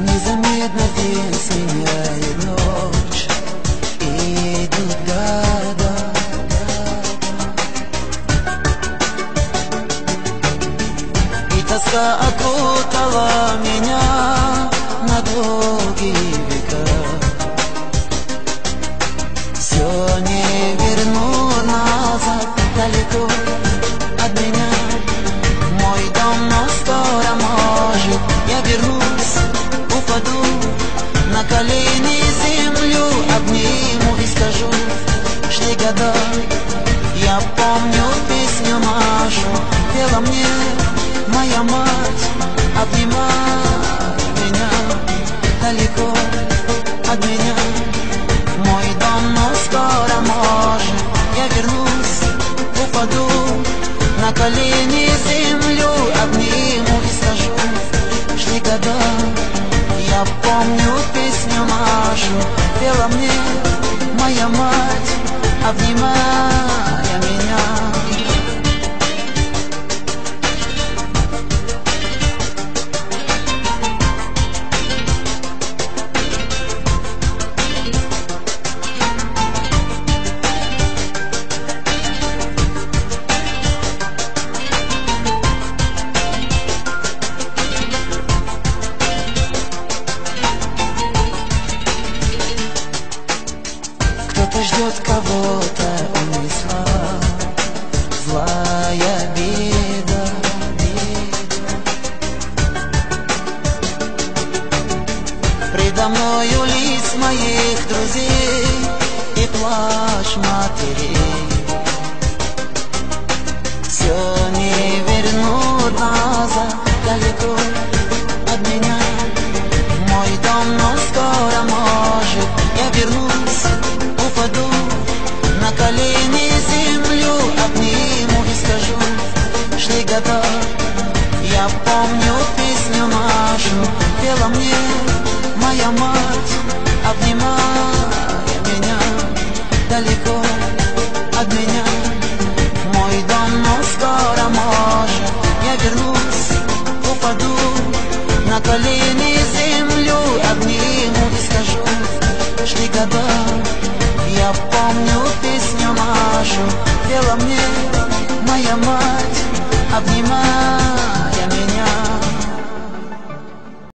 Незаметно день сменяет ночь, и идут года. И тоска окутала меня на долгие века. Все не вернуть назад, далеко от меня. Мой дом, но скоро, может, я вернусь. Упаду на колени, землю обниму и скажу: шли года. Я помню песню нашу, пела мне моя мать, обнимая меня далеко от меня. Мой дом, но скоро, может, я вернусь. Упаду на колени, землю обниму и скажу: шли года. Я помню песню нашу, пела мне моя мать, обнимая меня. Кто-то ждет, кого-то унесла злая беда. Предо мною лист моих друзей и плач матерей. Все не вернуть назад, далеко от меня. Мой дом, но скоро, может, я вернусь. Упаду на колени, землю обниму и скажу: шли года. Я помню песню нашу, пела мне моя мать, обнимая меня далеко от меня. Мой дом, но скоро, может, я вернусь. Упаду на колени, землю обниму и скажу: шли года. Я помню песню нашу, пела мне моя мать, обнимая